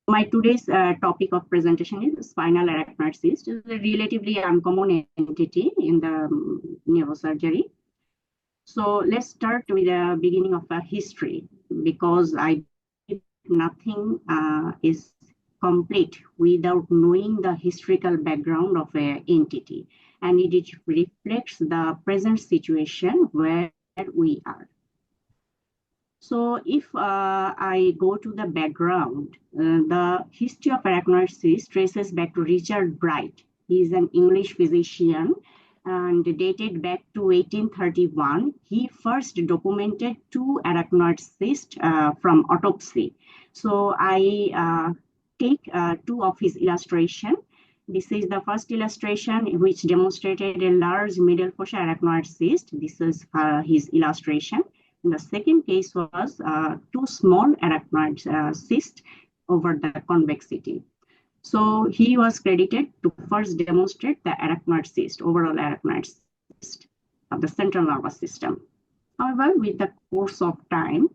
my today's topic of presentation is spinal arachnoid cyst. It's a relatively uncommon entity in the neurosurgery. So let's start with the beginning of a history, because I nothing is complete without knowing the historical background of an entity, and it reflects the present situation where we are. So if I go to the background, the history of arachnoid cyst traces back to Richard Bright. He is an English physician and dated back to 1831. He first documented 2 arachnoid cysts from autopsy. So I take 2 of his illustration. This is the first illustration, which demonstrated a large middle fossa arachnoid cyst. This is his illustration. The second case was 2 small arachnoid cysts over the convexity. So he was credited to first demonstrate the arachnoid cyst, overall arachnoid cyst of the central nervous system. However, with the course of time,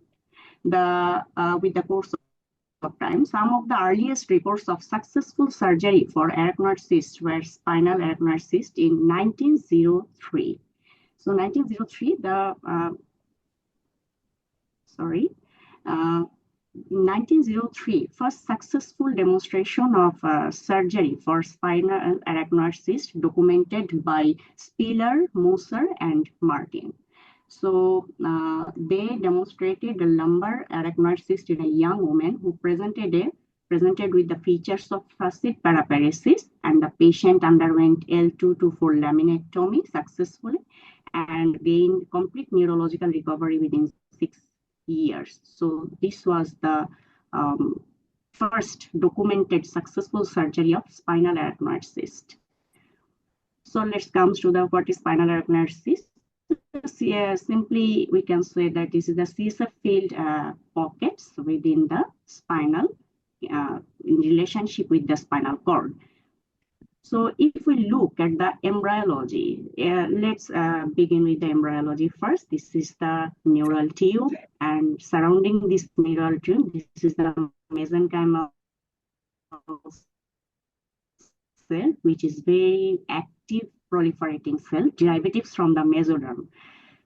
some of the earliest reports of successful surgery for arachnoid cysts were spinal arachnoid cyst in 1903. So 1903, in 1903, first successful demonstration of surgery for spinal arachnoid cyst documented by Spiller, Moser, and Martin. So they demonstrated a lumbar arachnoid cyst in a young woman who presented with the features of facet paraparesis, and the patient underwent L2 to 4 laminectomy successfully and gained complete neurological recovery within 6 years. So this was the first documented successful surgery of spinal arachnoid cyst. So let's come to the what is spinal arachnoid cyst. Simply we can say that this is the CSF-filled pockets within the spinal in relationship with the spinal cord. So if we look at the embryology, let's begin with the embryology first. This is the neural tube, and surrounding this neural tube, this is the mesenchymal cell, which is very active proliferating cell, derivatives from the mesoderm.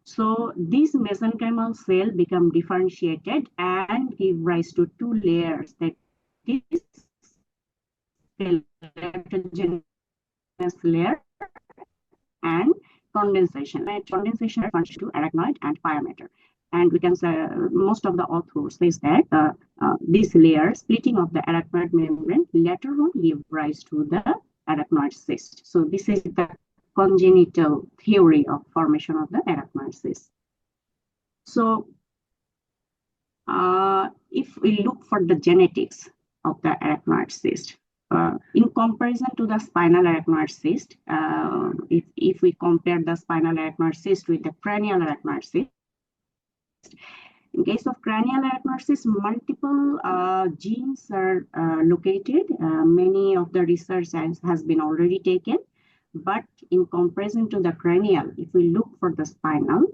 So this mesenchymal cell become differentiated and give rise to 2 layers, that is layer and condensation. Condensation refers to arachnoid and pyometer. And we can say most of the authors says that this layer splitting of the arachnoid membrane later on give rise to the arachnoid cyst. So this is the congenital theory of formation of the arachnoid cyst. So if we look for the genetics of the arachnoid cyst, in comparison to the spinal arachnoid cyst, if we compare the spinal arachnoid cyst with the cranial arachnoid cyst, in case of cranial arachnoid cyst, multiple genes are located. Many of the research has been already taken, but in comparison to the cranial, if we look for the spinal,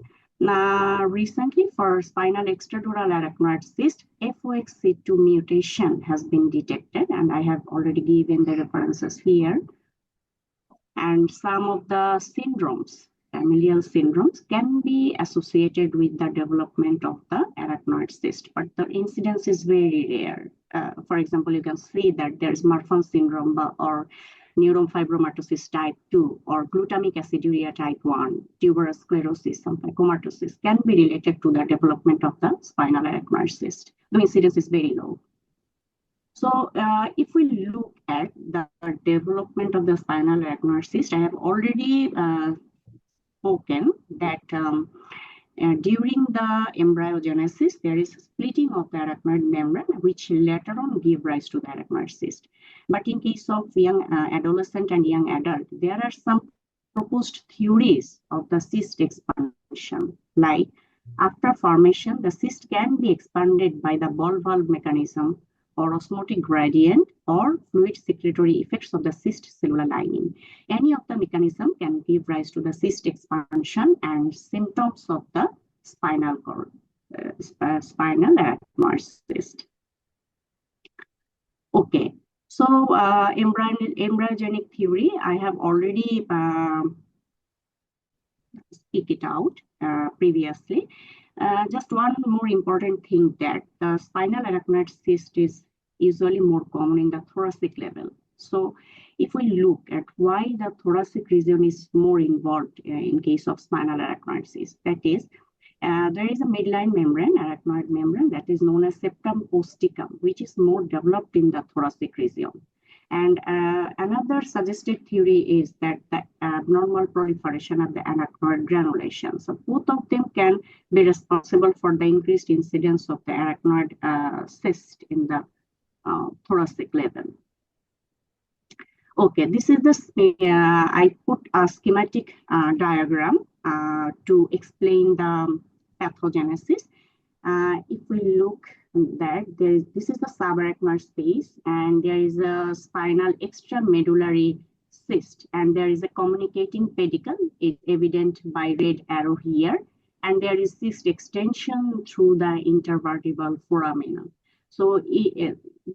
recently for spinal extradural arachnoid cyst, FOXC2 mutation has been detected, and I have already given the references here. And some of the syndromes, familial syndromes, can be associated with the development of the arachnoid cyst, but the incidence is very rare. For example, you can see that there's Marfan syndrome or neurofibromatosis type 2 or glutamic aciduria type 1, tuberous sclerosis, some comatosis can be related to the development of the spinal arachnoid cyst. The incidence is very low. So if we look at the development of the spinal arachnoid cyst, I have already spoken that during the embryogenesis, there is splitting of the arachnoid membrane, which later on give rise to the arachnoid cyst. But in case of young adolescent and young adult, there are some proposed theories of the cyst expansion, like after formation, the cyst can be expanded by the ball valve mechanism or osmotic gradient or fluid secretory effects of the cyst cellular lining. Any of the mechanism can give rise to the cyst expansion and symptoms of the spinal cord, spinal arachnoid cyst. Okay, so embryogenic theory, I have already speak it out previously. Just one more important thing, that the spinal arachnoid cyst is usually more common in the thoracic level. So if we look at why the thoracic region is more involved in case of spinal arachnoid cyst, that is, there is a midline membrane, arachnoid membrane, that is known as septum posticum, which is more developed in the thoracic region. And another suggested theory is that the abnormal proliferation of the arachnoid granulation. So both of them can be responsible for the increased incidence of the arachnoid cyst in the thoracic level. Okay, this is the, I put a schematic diagram to explain the pathogenesis. If we look that this is the subarachnoid space, and there is a spinal extramedullary cyst, and there is a communicating pedicle, is evident by red arrow here, and there is cyst extension through the intervertebral foramen. So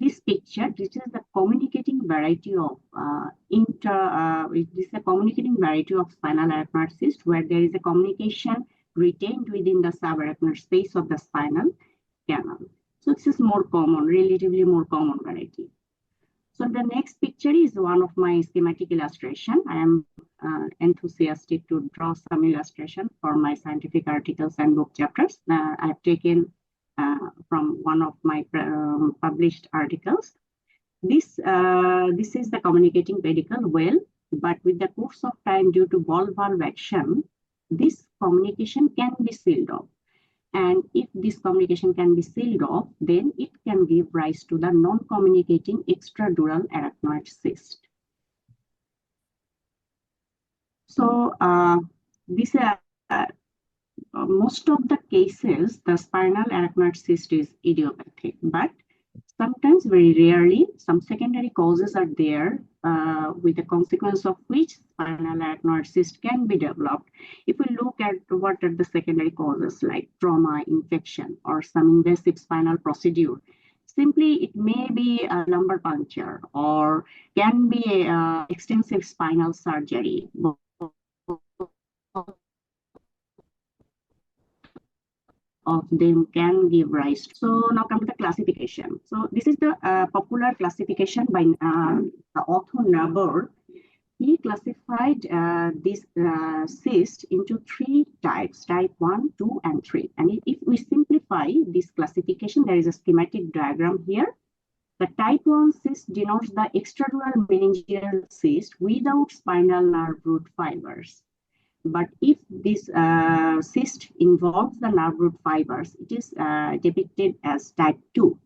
this picture, this is the communicating variety of this is a communicating variety of spinal arachnoid cyst, where there is a communication retained within the subarachnoid space of the spinal canal. So this is more common, relatively more common variety. So the next picture is one of my schematic illustration. I am enthusiastic to draw some illustration for my scientific articles and book chapters. I have taken from one of my published articles. This is the communicating pedicle well, but with the course of time, due to ball valve action, this communication can be sealed off. And if this communication can be sealed off, then it can give rise to the non-communicating extradural arachnoid cyst. So this most of the cases, the spinal arachnoid cyst is idiopathic, but sometimes, very rarely, some secondary causes are there, with the consequence of which spinal arachnoid cyst can be developed. If we look at what are the secondary causes, like trauma, infection, or some invasive spinal procedure, simply it may be a lumbar puncture or can be extensive spinal surgery. Of them can give rise. So now come to the classification. So this is the popular classification by the author Naber. He classified this cyst into 3 types, type 1, 2, and 3. And if we simplify this classification, there is a schematic diagram here. The type 1 cyst denotes the extradural meningeal cyst without spinal nerve root fibers. But if this cyst involves the nerve root fibers, it is depicted as type 2.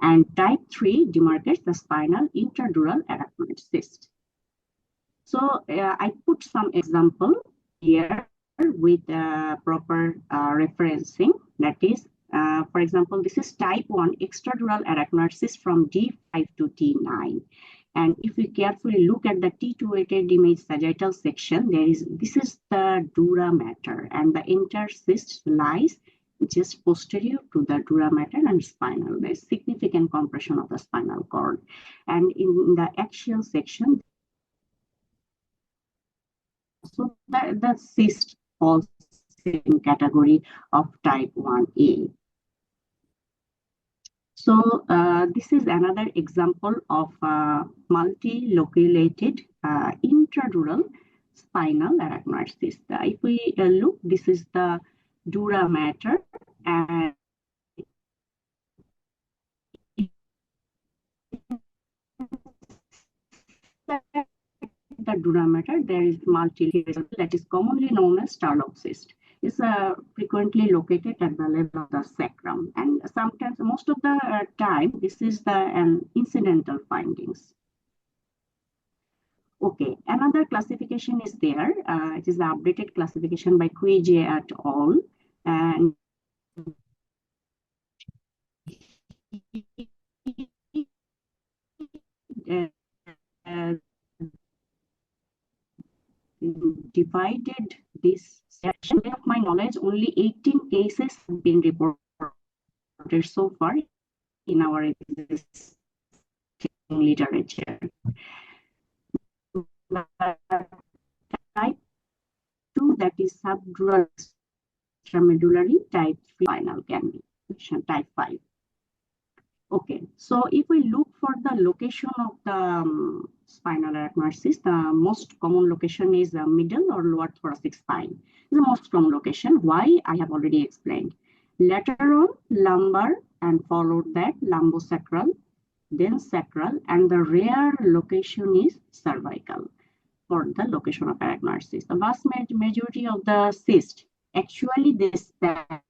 And type 3 demarcates the spinal interdural arachnoid cyst. So I put some example here with proper referencing. That is, for example, this is type 1 extradural arachnoid cyst from D5 to T9. And if we carefully look at the T2-weighted image sagittal section, this is the dura mater, and the intercyst lies just posterior to the dura mater and spinal. There is significant compression of the spinal cord. And in the axial section, so the cyst falls in category of type 1A. So this is another example of multi-loculated intradural spinal arachnoid cyst. If we look, this is the dura mater, and the dura mater, there is multi-layer that is commonly known as Tarlov cyst. Is frequently located at the level of the sacrum, and sometimes, most of the time, this is the incidental findings. Okay, another classification is there. It is the updated classification by Kuije et al. And divided this section. Of my knowledge, only 18 cases have been reported so far in our existing literature. But type 2, that is subdural extramedullary, type 3 spinal can be type 5. Okay, so if we look for the location of the spinal arachnoid cyst, the most common location is the middle or lower thoracic spine. The most common location, why I have already explained. Lateral, lumbar, and followed that lumbosacral, then sacral, and the rare location is cervical for the location of arachnoid cyst. The vast majority of the cyst actually they span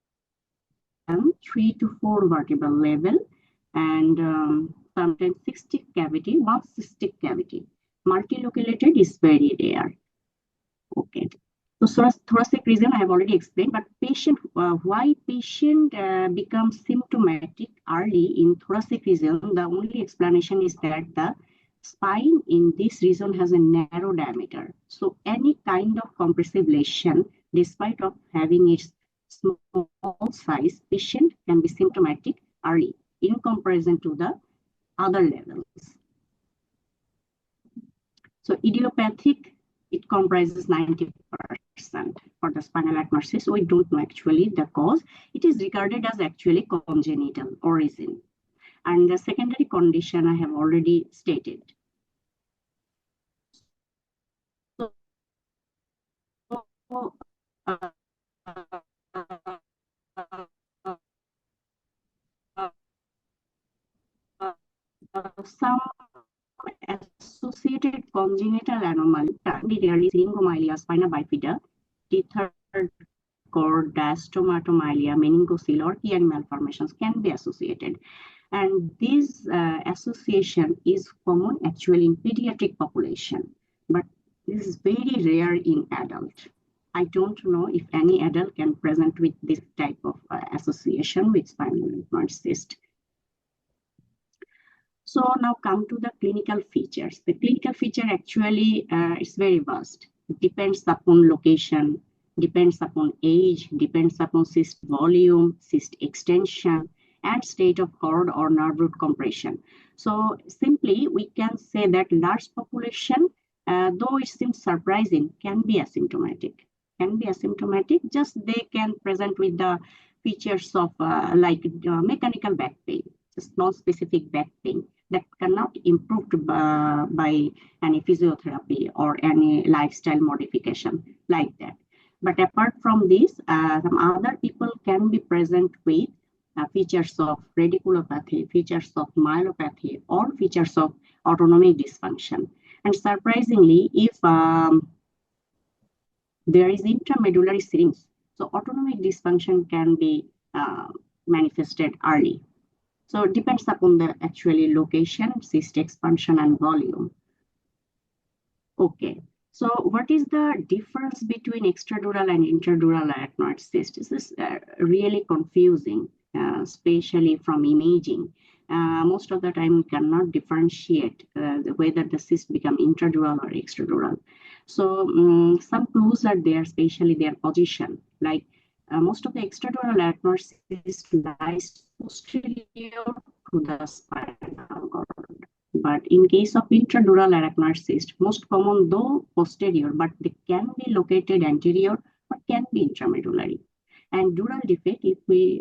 3 to 4 vertebral level, and sometimes cystic cavity, one cystic cavity. Multiloculated is very rare. Okay. So thoracic region I have already explained, but why patient becomes symptomatic early in thoracic region, the only explanation is that the spine in this region has a narrow diameter. So any kind of compressive lesion, despite of having its small size, patient can be symptomatic early in comparison to the other levels. So idiopathic, it comprises 90% for the spinal arachnoid cyst. We don't know actually the cause. It is regarded as actually congenital origin. And the secondary condition I have already stated. So, some associated congenital anomaly, particularly syringomyelia, spina bifida, third cord, diastematomyelia, meningocele, or Chiari malformations can be associated. And this association is common actually in pediatric population, but this is very rare in adult. I don't know if any adult can present with this type of association with spinal arachnoid cyst. So now come to the clinical features. The clinical feature actually is very vast. It depends upon location, depends upon age, depends upon cyst volume, cyst extension, and state of cord or nerve root compression. So simply we can say that large population, though it seems surprising, can be asymptomatic. Just they can present with the features of mechanical back pain, just non-specific back pain that cannot improved by any physiotherapy or any lifestyle modification like that. But apart from this, some other people can be present with features of radiculopathy, features of myelopathy, or features of autonomic dysfunction. And surprisingly, if there is intramedullary syringe, so autonomic dysfunction can be manifested early. So it depends upon the actually location, cyst expansion, and volume. Okay, so what is the difference between extradural and intradural arachnoid cyst? This is really confusing, especially from imaging. Most of the time we cannot differentiate whether the cyst become intradural or extradural. So some clues are there, especially their position. Like most of the extradural arachnoid cyst lies posterior to the spinal cord. But in case of intradural arachnoid cyst, most common though posterior, but they can be located anterior or can be intramedullary. And dural defect, if we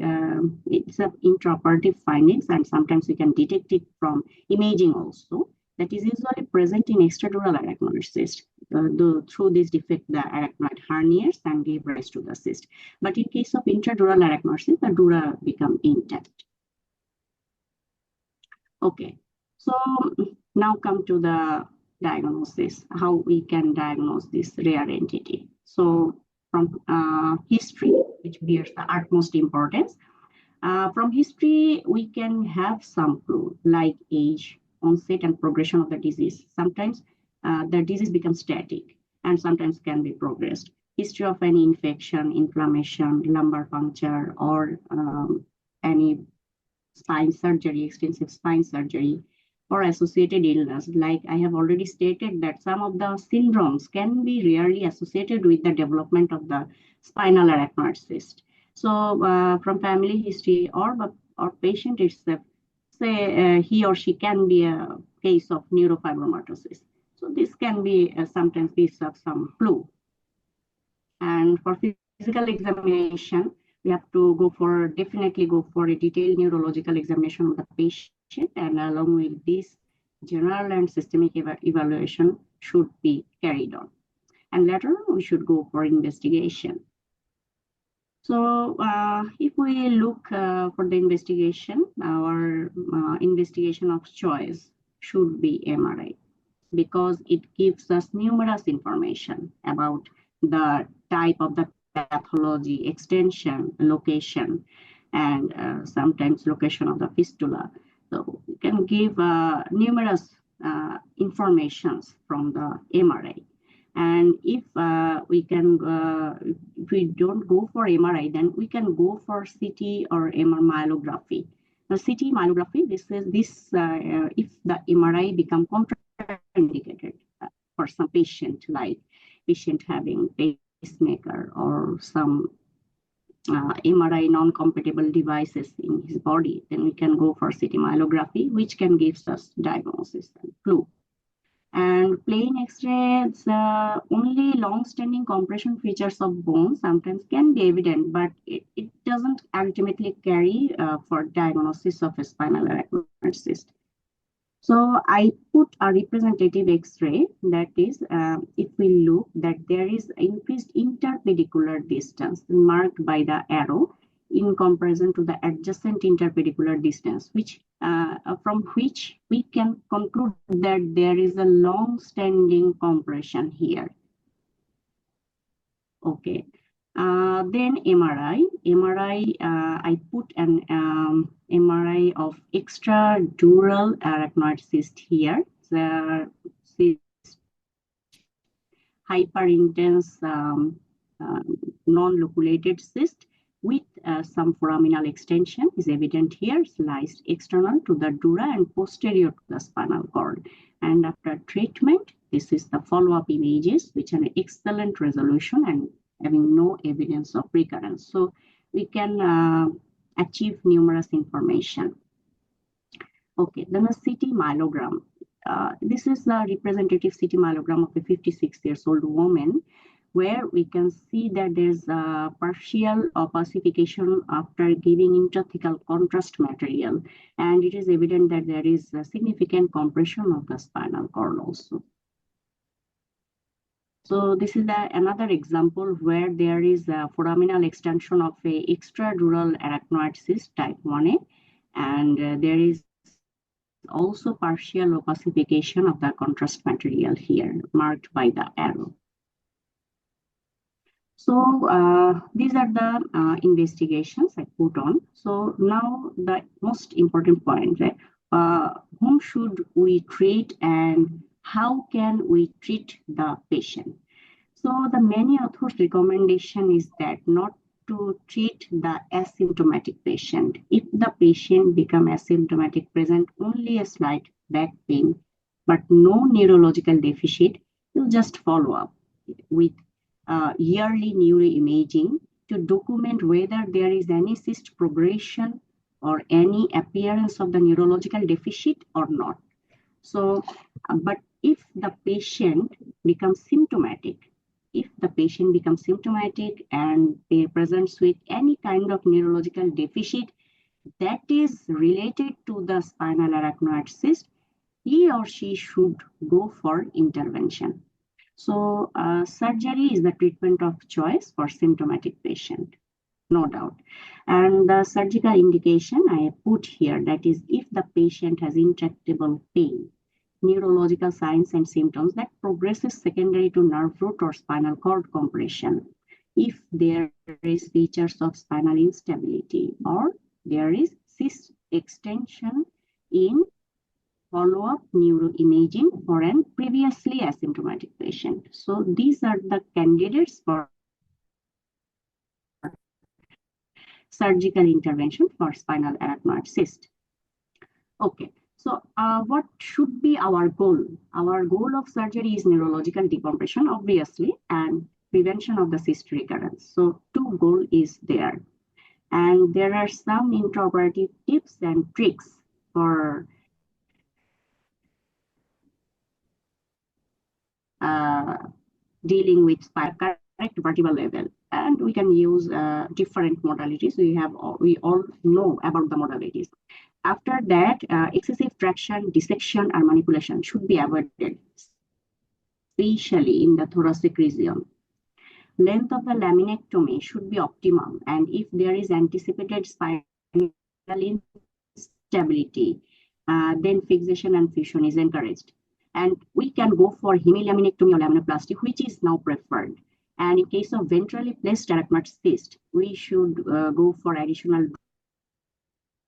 it's an intraoperative findings, and sometimes we can detect it from imaging also. That is usually present in extradural arachnoid cyst. Through this defect, the arachnoid herniates and give rise to the cyst. But in case of intradural arachnoid cyst, the dura become intact. Okay, so now come to the diagnosis, how we can diagnose this rare entity. So from history, which bears the utmost importance, from history, we can have some clue like age, onset and progression of the disease. Sometimes the disease becomes static and sometimes can be progressed. History of any infection, inflammation, lumbar puncture, or any spine surgery, extensive spine surgery, or associated illness. Like I have already stated that some of the syndromes can be rarely associated with the development of the spinal arachnoid cyst. So from family history or patient itself, say he or she can be a case of neurofibromatosis. So this can be sometimes gives us some clue. And for physical examination, we have to definitely go for a detailed neurological examination of the patient, and along with this, general and systemic evaluation should be carried on. And later on, we should go for investigation. So if we look for the investigation, our investigation of choice should be MRI, because it gives us numerous information about the type of the pathology, extension, location, and sometimes location of the fistula. So we can give numerous informations from the MRI. And if if we don't go for MRI, then we can go for CT or MR myelography. The CT myelography, if the MRI become contraindicated for some patient, like patient having pacemaker or some MRI non-compatible devices in his body, then we can go for CT myelography, which can give us diagnosis and clue. And plain X-rays, only long-standing compression features of bone sometimes can be evident, but it doesn't ultimately carry for diagnosis of a spinal arachnoid cyst. So I put a representative X-ray, that is, if we look that there is increased interpedicular distance marked by the arrow in comparison to the adjacent interpedicular distance, from which we can conclude that there is a long-standing compression here. Okay. Then MRI. I put an MRI of extradural arachnoid cyst here. The cyst, hyperintense non-loculated cyst with some foraminal extension is evident here, sliced external to the dura and posterior to the spinal cord. And after treatment, this is the follow-up images, which are an excellent resolution and having no evidence of recurrence. So we can achieve numerous information. Okay, then the CT myelogram. This is the representative CT myelogram of a 56-year-old woman, where we can see that there's a partial opacification after giving intrathecal contrast material, and it is evident that there is a significant compression of the spinal cord also. So this is another example where there is a foraminal extension of a extradural arachnoid cyst type 1A, and there is also partial opacification of the contrast material here, marked by the arrow. So these are the investigations I put on. So now the most important point, whom should we treat and how can we treat the patient? So the many authors' recommendation is that not to treat the asymptomatic patient. If the patient become asymptomatic, present only a slight back pain, but no neurological deficit, you just follow up with yearly neuroimaging to document whether there is any cyst progression or any appearance of the neurological deficit or not. So, but if the patient becomes symptomatic, and they presents with any kind of neurological deficit that is related to the spinal arachnoid cyst, he or she should go for intervention. So surgery is the treatment of choice for symptomatic patient, no doubt. And the surgical indication I put here, that is if the patient has intractable pain, neurological signs and symptoms that progresses secondary to nerve root or spinal cord compression, if there is features of spinal instability, or there is cyst extension in follow-up neuroimaging for a previously asymptomatic patient. So these are the candidates for surgical intervention for spinal arachnoid cyst. Okay, so what should be our goal? Our goal of surgery is neurological decompression, obviously, and prevention of the cyst recurrence. So two goals is there. And there are some intraoperative tips and tricks for dealing with correct vertebral level, and we can use different modalities. We all know about the modalities. After that, excessive traction, dissection, or manipulation should be avoided, especially in the thoracic region. Length of the laminectomy should be optimum, and if there is anticipated spinal instability, then fixation and fusion is encouraged. And we can go for hemilaminectomy or laminoplasty, which is now preferred. And in case of ventrally placed arachnoid cyst, we should go for additional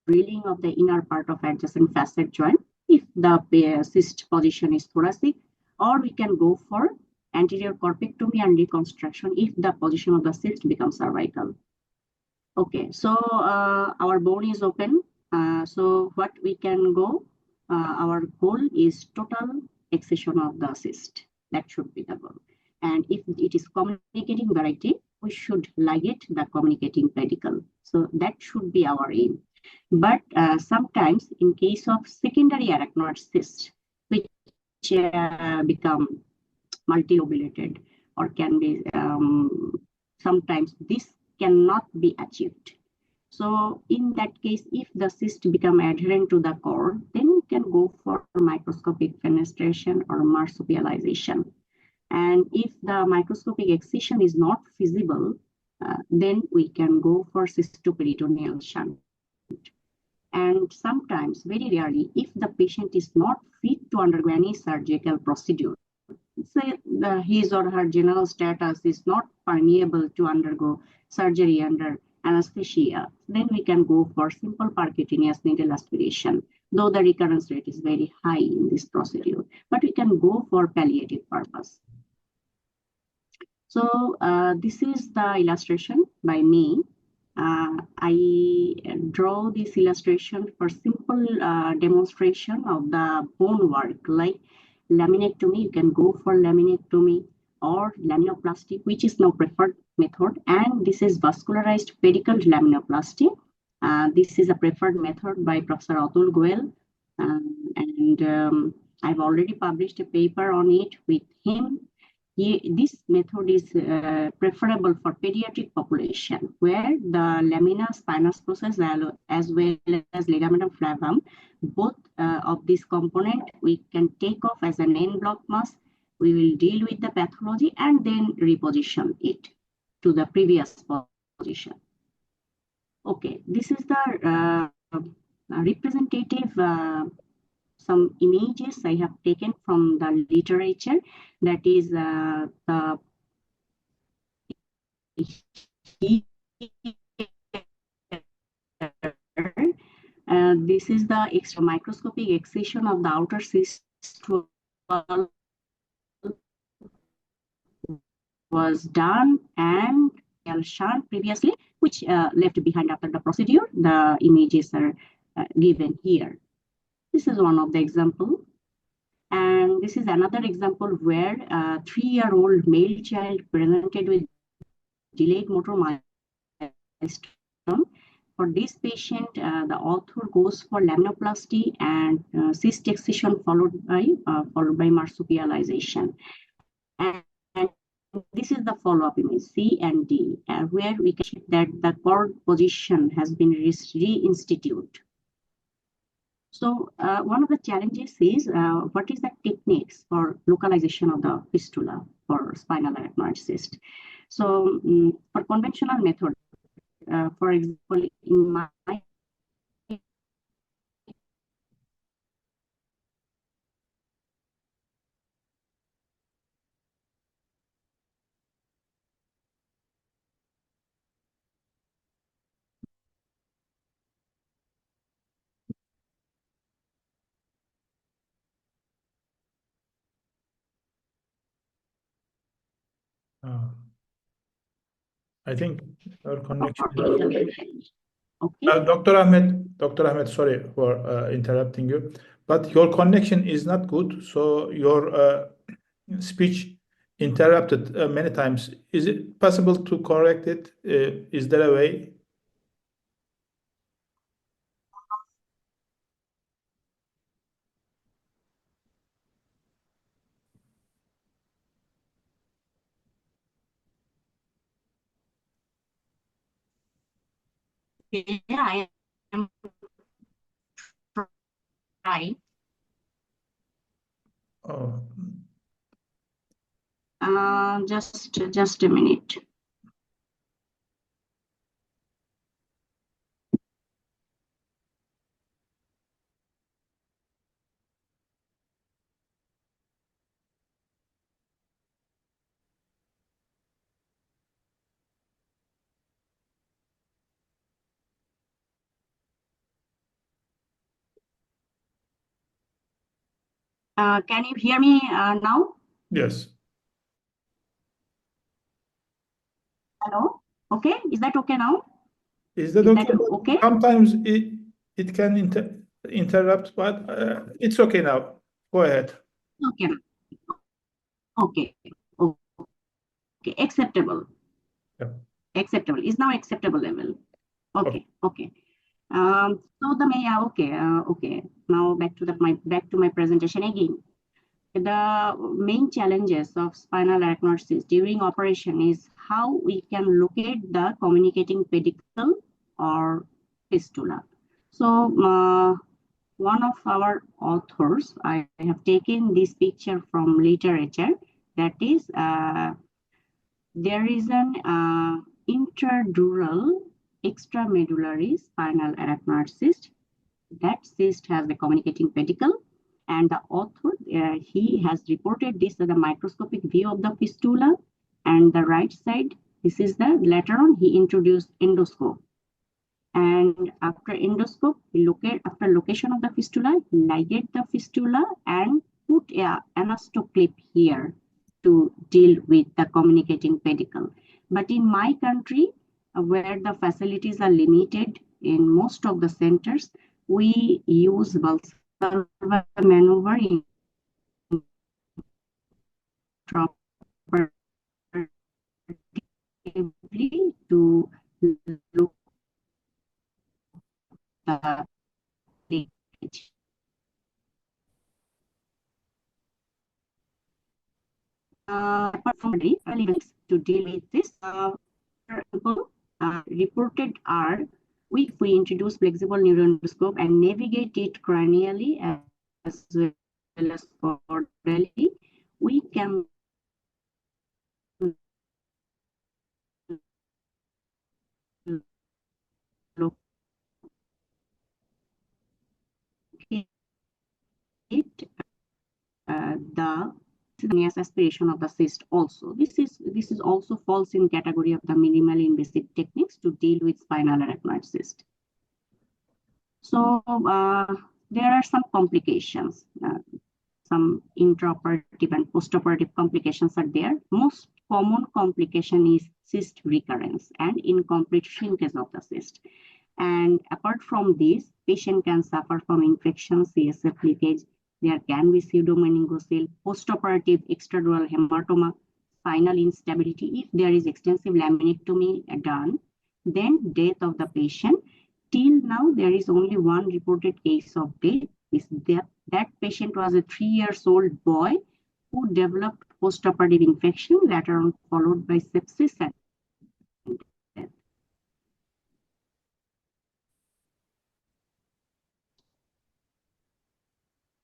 drilling of the inner part of adjacent facet joint if the cyst position is thoracic, or we can go for anterior corpectomy and reconstruction if the position of the cyst becomes cervical. Okay, so our bone is open. So what we can go, our goal is total excision of the cyst. That should be the goal. And if it is communicating variety, we should ligate the communicating pedicle. So that should be our aim. But sometimes in case of secondary arachnoid cysts, which become multilobulated or can be, sometimes this cannot be achieved. So in that case, if the cyst become adherent to the cord, then we can go for microscopic fenestration or marsupialization. And if the microscopic excision is not feasible, then we can go for cystoperitoneal shunt. And sometimes, very rarely, if the patient is not fit to undergo any surgical procedure, say his or her general status is not permeable to undergo surgery under anesthesia, then we can go for simple percutaneous needle aspiration, though the recurrence rate is very high in this procedure, but we can go for palliative purpose. So this is the illustration by me. I draw this illustration for simple demonstration of the bone work, like laminectomy. You can go for laminectomy or laminoplasty, which is now preferred method. And this is vascularized pedicled laminoplasty. This is a preferred method by Professor Atul Goel. I've already published a paper on it with him. This method is preferable for pediatric population, where the lamina spinous process as well as ligamentum flavum, both of this component we can take off as an en bloc mass. We will deal with the pathology and then reposition it to the previous position. Okay, this is the representative some images I have taken from the literature. That is the this is the extra microscopic excision of the outer cyst was done and shunt previously, which left behind after the procedure. The images are given here. This is one of the example. And this is another example where a 3-year-old male child presented with delayed motor milestone. For this patient, the author goes for laminoplasty and cyst excision followed by marsupialization. And this is the follow-up image C and D, where we can check that the cord position has been reinstituted. So one of the challenges is what is the techniques for localization of the fistula for spinal arachnoid cyst. So for conventional method, for example, in my I think our connection. Okay. Dr. Ahmed, sorry for interrupting you, but your connection is not good. So your speech interrupted many times. Is it possible to correct it? Is there a way? Okay, I am trying. Oh, Just a minute. Can you hear me now? yes. Hello? Okay, is that okay now? Is that Is okay? that But okay? sometimes it can interrupt, but it's okay now. Go ahead. Okay. Okay. Okay. Acceptable. Yeah. Acceptable. Is now acceptable level. Okay. Okay. So the okay. Okay. Now back to my presentation again. The main challenges of spinal arachnoid cysts during operation is how we can locate the communicating pedicle or fistula. So one of our authors, I have taken this picture from literature, that is there is an interdural extramedullary spinal arachnoid cyst. That cyst has the communicating pedicle, and the author, he has reported this as a microscopic view of the fistula, and the right side, this is the later on he introduced endoscope. And after endoscope, after location of the fistula, ligate the fistula and put a anasto clip here to deal with the communicating pedicle. But in my country, where the facilities are limited in most of the centers, we use Valsalva maneuver intraoperatively to look the leakage. Apart from this, to deal with this, reported are if we introduce flexible neuroendoscope and navigate it cranially as well as caudally, we can locate the simultaneous aspiration of the cyst also. This is also falls in category of the minimal invasive techniques to deal with spinal arachnoid cyst. So there are some complications, some intraoperative and postoperative complications are there. Most common complication is cyst recurrence and incomplete shrinkage of the cyst. And apart from this, patient can suffer from infection, CSF leakage. There can be pseudomeningocele, postoperative extradural hematoma, spinal instability. If there is extensive laminectomy done, then death of the patient. Till now, there is only one reported case of death. That patient was a 3-year-old boy who developed postoperative infection, later on followed by sepsis and death.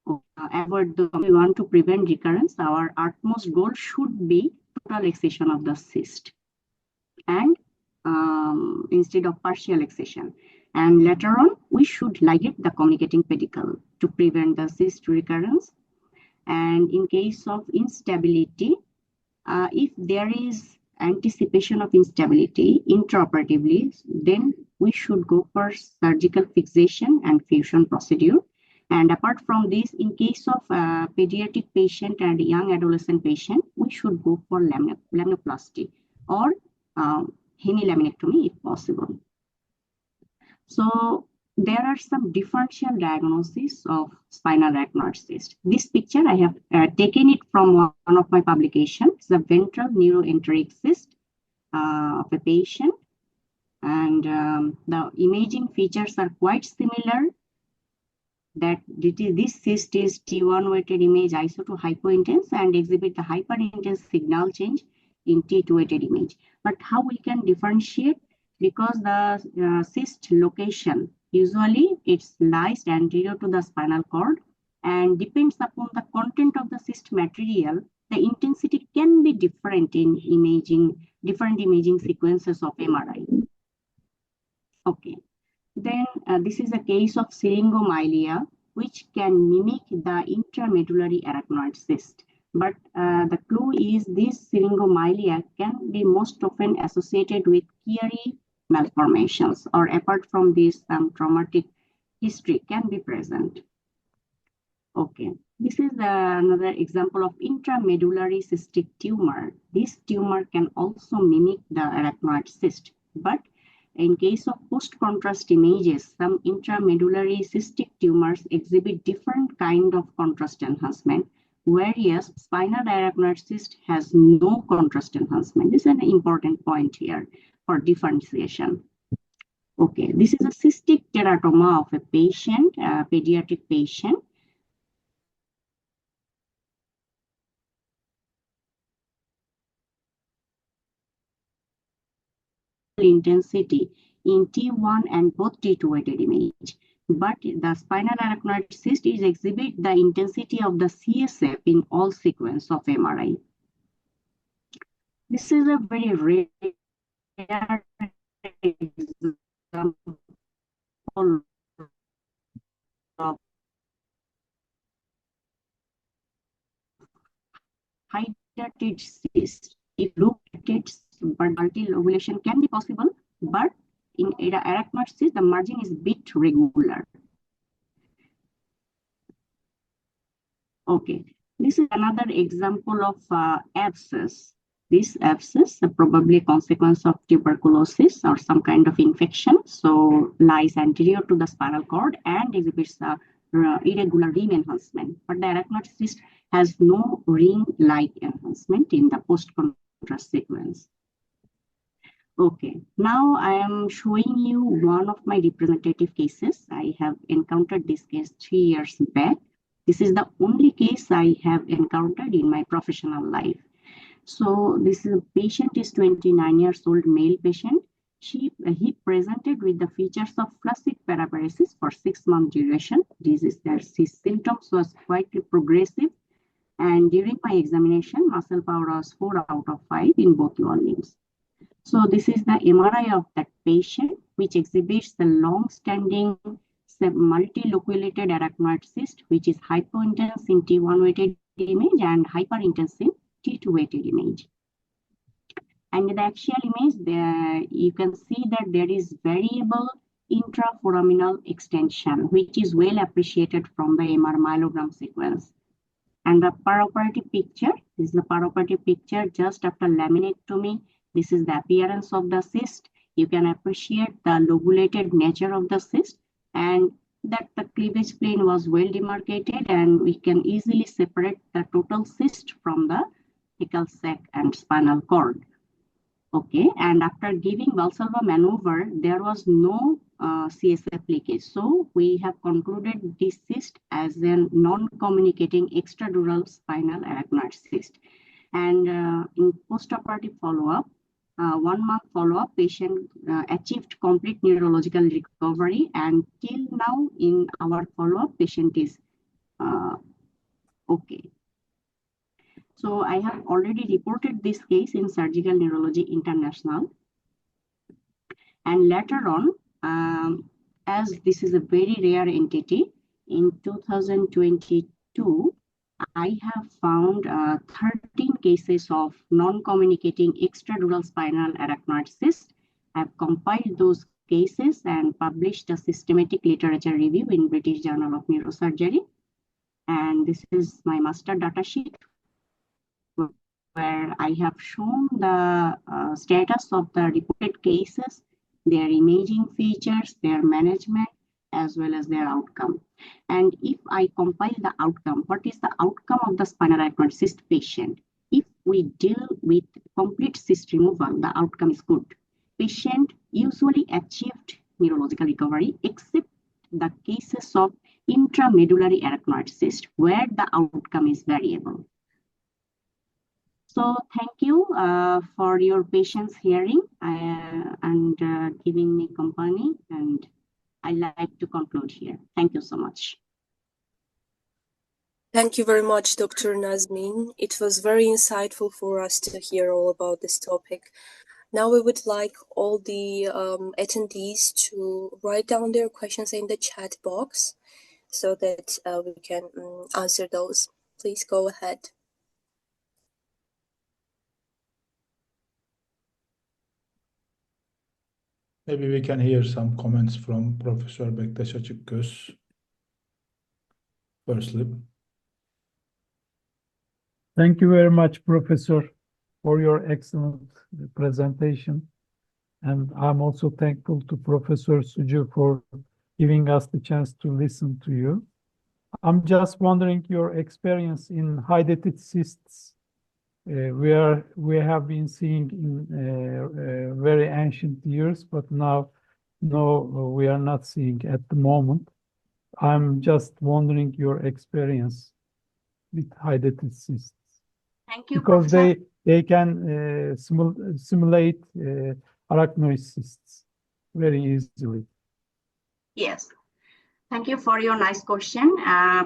We want to prevent recurrence, our utmost goal should be total excision of the cyst, and instead of partial excision. And later on, we should ligate the communicating pedicle to prevent the cyst recurrence. And in case of instability, if there is anticipation of instability intraoperatively, then we should go for surgical fixation and fusion procedure. And apart from this, in case of pediatric patient and young adolescent patient, we should go for laminoplasty or hemilaminectomy if possible. So there are some differential diagnoses of spinal arachnoid cyst. This picture, I have taken it from one of my publications. It's a ventral neuroenteric cyst of a patient. And the imaging features are quite similar. That this cyst is T1 weighted image iso to hypointense and exhibit the hyperintense signal change in T2 weighted image. But how we can differentiate? because the cyst location, usually it lies anterior to the spinal cord, and depends upon the content of the cyst material, the intensity can be different in different imaging sequences of MRI. Okay, then this is a case of syringomyelia, which can mimic the intramedullary arachnoid cyst. But the clue is this syringomyelia can be most often associated with Chiari malformations, or apart from this, some traumatic history can be present. Okay, this is another example of intramedullary cystic tumor. This tumor can also mimic the arachnoid cyst, but in case of post-contrast images, some intramedullary cystic tumors exhibit different kind of contrast enhancement, whereas spinal arachnoid cyst has no contrast enhancement. This is an important point here for differentiation. Okay, this is a cystic teratoma of a patient, a pediatric patient. Intensity in T1 and both T2 weighted image, but the spinal arachnoid cyst is exhibit the intensity of the CSF in all sequence of MRI. This is a very rare example of hydrated cyst. If look at it, but multilobulation can be possible, but in arachnoid cyst, the margin is bit regular. Okay, this is another example of abscess. This abscess is probably a consequence of tuberculosis or some kind of infection, so lies anterior to the spinal cord and exhibits irregular rim enhancement. But the arachnoid cyst has no ring-like enhancement in the post-contrast sequence. Okay, now I am showing you one of my representative cases. I have encountered this case 3 years back. This is the only case I have encountered in my professional life. So this patient is 29 years old male patient. He presented with the features of flaccid paraparesis for 6 month duration. His symptoms was quite progressive, and during my examination, muscle power was 4 out of 5 in both lower limbs. So this is the MRI of that patient, which exhibits the long-standing multiloculated arachnoid cyst, which is hypointense in T1 weighted image and hyperintense in T2 weighted image. And in the axial image, you can see that there is variable intraforaminal extension, which is well appreciated from the MR myelogram sequence. And the perioperative picture, this is the perioperative picture just after laminectomy. This is the appearance of the cyst. You can appreciate the lobulated nature of the cyst, and that the cleavage plane was well demarcated, and we can easily separate the total cyst from the thecal sac and spinal cord. Okay, and after giving Valsalva maneuver, there was no CSF leakage. So we have concluded this cyst as a non-communicating extradural spinal arachnoid cyst. And in postoperative follow-up, 1 month follow-up, patient achieved complete neurological recovery, and till now in our follow-up, patient is okay. So I have already reported this case in Surgical Neurology International. And later on, as this is a very rare entity, in 2022, I have found 13 cases of non-communicating extradural spinal arachnoid cyst. I have compiled those cases and published a systematic literature review in British Journal of Neurosurgery. And this is my master data sheet, where I have shown the status of the reported cases, their imaging features, their management, as well as their outcome. And if I compile the outcome, what is the outcome of the spinal arachnoid cyst patient? If we deal with complete cyst removal, the outcome is good. Patient usually achieved neurological recovery, except the cases of intramedullary arachnoid cyst, where the outcome is variable. So thank you for your patience hearing and giving me company, and I like to conclude here. Thank you so much. Thank you very much, Dr. Nazmin. It was very insightful for us to hear all about this topic. Now we would like all the attendees to write down their questions in the chat box so that we can answer those. Please go ahead. Maybe we can hear some comments from Professor Bektaş Açıkgöz. Firstly. Thank you very much, Professor, for your excellent presentation. And I'm also thankful to Professor Sucu for giving us the chance to listen to you. I'm just wondering your experience in hydatid cysts. We have been seeing in very ancient years, but now no, we are not seeing at the moment. I'm just wondering your experience with hydatid cysts. Thank you, Because Professor. they can simulate arachnoid cysts very easily. Yes. Thank you for your nice question.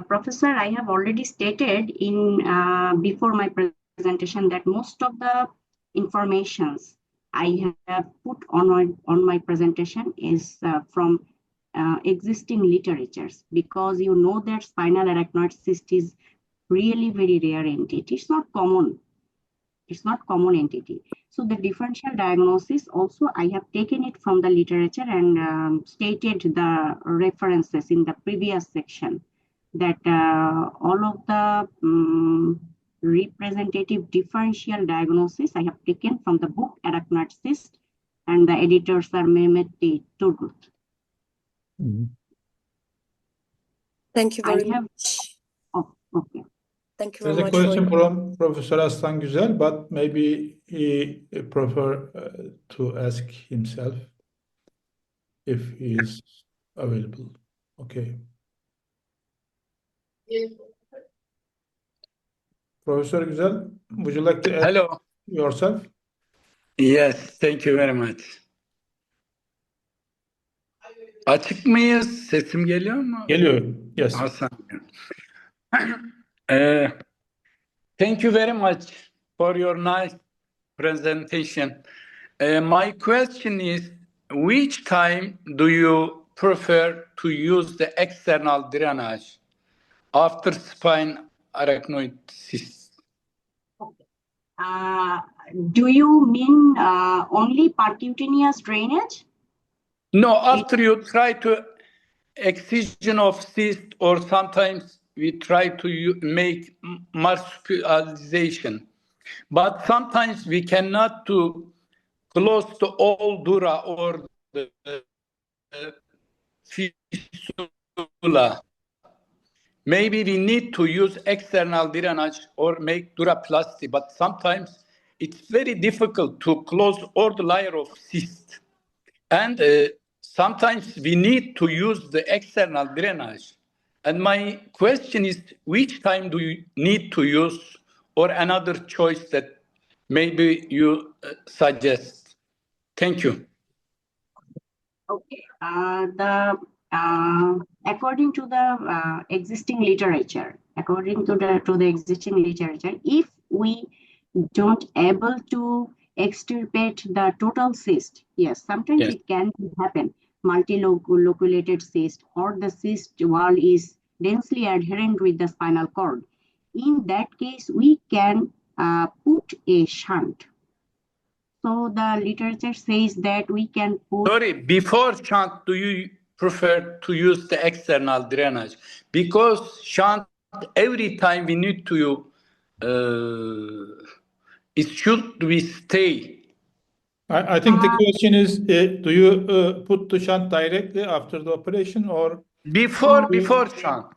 Professor, I have already stated in before my presentation that most of the informations I have put on my presentation is from existing literatures, because you know that spinal arachnoid cyst is really very rare entity. It's not common. It's not common entity. So the differential diagnosis also I have taken it from the literature and stated the references in the previous section that all of the representative differential diagnosis I have taken from the book Arachnoid Cyst, and the editors are Mehmet Turgut. Thank you very much. Oh, okay. Thank you There's very a much. question from Professor Aslan Güzel, but maybe he prefer to ask himself if he is available. Okay. Professor Güzel, would you like to add Hello. yourself? Yes, thank you very much. Açık mıyız? Sesim geliyor mu? Geliyor. Yes. Hasan. Thank you very much for your nice presentation. My question is, which time do you prefer to use the external drainage after spinal arachnoid cysts? Do you mean only percutaneous drainage? No, after you try to excision of cyst, or sometimes we try to make marsupialization, but sometimes we cannot do close to all dura or the fistula. Maybe we need to use external drainage or make duraplasty, but sometimes it's very difficult to close all the layer of cyst. And sometimes we need to use the external drainage. And my question is, which time do you need to use, or another choice that maybe you suggest? Thank you. Okay. According to the existing literature, if we don't able to extirpate the total cyst, yes, sometimes Yes. it can happen, multi-loculated cyst, or the cyst wall is densely adherent with the spinal cord. In that case, we can put a shunt. So the literature says that we can put... Sorry, before shunt, do you prefer to use the external drainage? Because shunt, every time we need to, it should we stay? I think the question is, do you put the shunt directly after the operation, or Before shunt?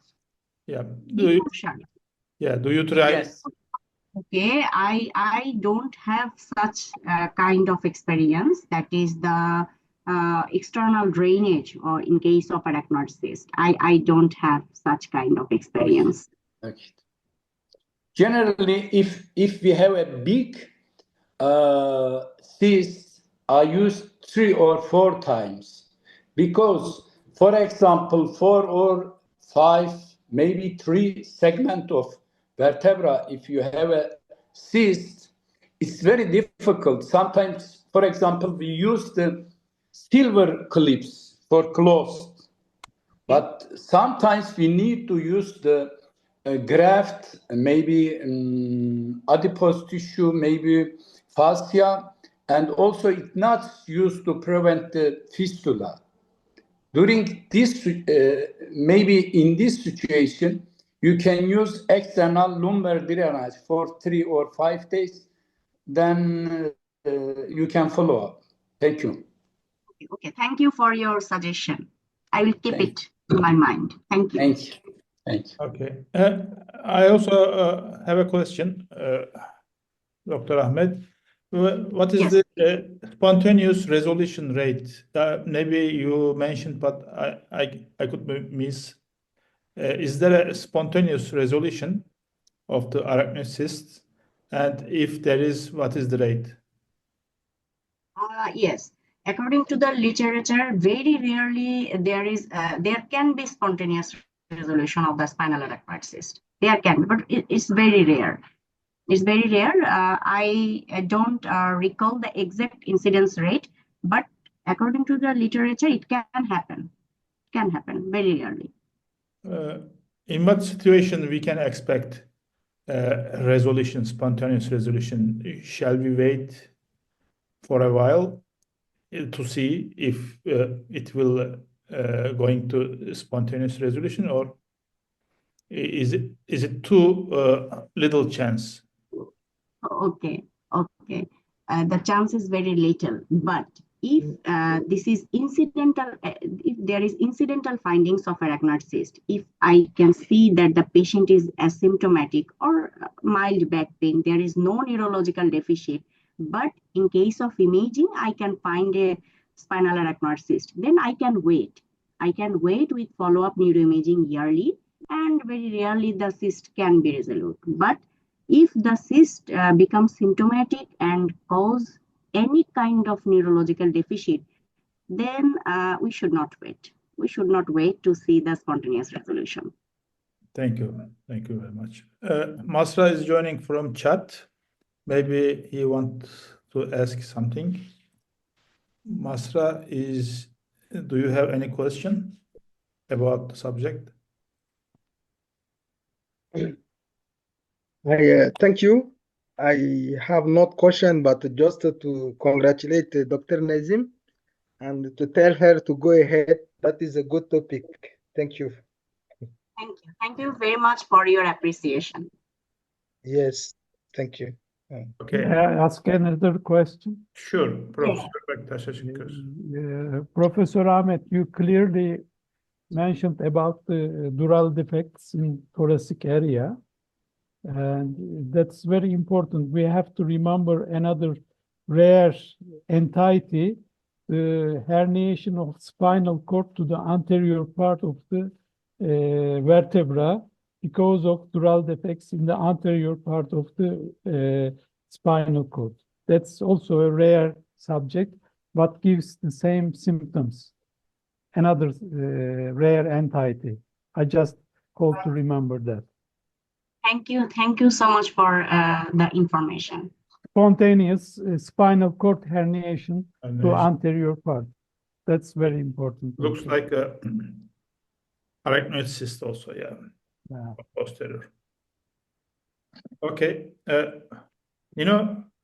Yeah. Before shunt. Yeah. Do you try? Yes. Okay, I don't have such kind of experience. That is the external drainage, or in case of arachnoid cyst, I don't have such kind of experience. Okay. generally, if we have a big cyst, I use 3 or 4 times, because, for example, 4 or 5, maybe 3 segment of vertebra, if you have a cyst, it's very difficult. Sometimes, for example, we use the silver clips for closed, but sometimes we need to use the graft, maybe adipose tissue, maybe fascia, and also it's not used to prevent the fistula. During this, maybe in this situation, you can use external lumbar drainage for 3 or 5 days, then you can follow up. Thank you. Okay, thank you for your suggestion. I will keep Thank it in my mind. Thank you. Thank you. Thank you. Okay. I also have a question, Dr. Ahmed. What is Yes. the spontaneous resolution rate? Maybe you mentioned, but I could miss. Is there a spontaneous resolution of the arachnoid cysts? And if there is, what is the rate? Yes. According to the literature, very rarely there can be spontaneous resolution of the spinal arachnoid cyst. There can be, but it's very rare. It's very rare. I don't recall the exact incidence rate, but according to the literature, it can happen. It can happen very rarely. In what situation we can expect resolution, spontaneous resolution? Shall we wait for a while to see if it will going to spontaneous resolution, or is it too little chance? Okay. The chance is very little, but if this is incidental, if there is incidental findings of arachnoid cyst, if I can see that the patient is asymptomatic or mild back pain, there is no neurological deficit, but in case of imaging, I can find a spinal arachnoid cyst, then I can wait. I can wait with follow-up neuroimaging yearly, and very rarely the cyst can be resolved. But if the cyst becomes symptomatic and cause any kind of neurological deficit, then we should not wait. We should not wait to see the spontaneous resolution. Thank you. Thank you very much. Masra is joining from chat. Maybe he wants to ask something. Masra, do you have any question about the subject? Thank you. I have not question, but just to congratulate Dr. Nazim and to tell her to go ahead. That is a good topic. Thank you. Thank you. Thank you very much for your appreciation. Yes, thank you. Okay. May I ask another question? Sure, Professor Bektaş Aşıkır. Professor Ahmed, you clearly mentioned about the dural defects in thoracic area, and that's very important. We have to remember another rare entity, the herniation of spinal cord to the anterior part of the vertebra because of dural defects in the anterior part of the spinal cord. That's also a rare subject, but gives the same symptoms. Another rare entity. I just called to remember that. Thank you. Thank you so much for the information. Spontaneous spinal cord herniation to anterior part. That's very important. Looks like a arachnoid cyst also, yeah. Posterior. Okay.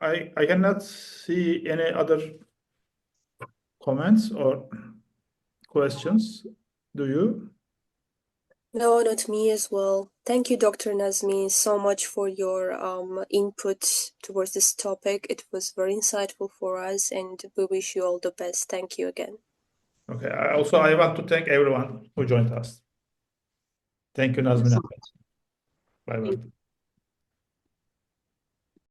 I cannot see any other comments or questions. Do you? No, not me as well. Thank you, Dr. Nazmi, so much for your input towards this topic. It was very insightful for us, and we wish you all the best. Thank you again. Okay. I want to thank everyone who joined us. Thank you, Nazmi. Bye-bye.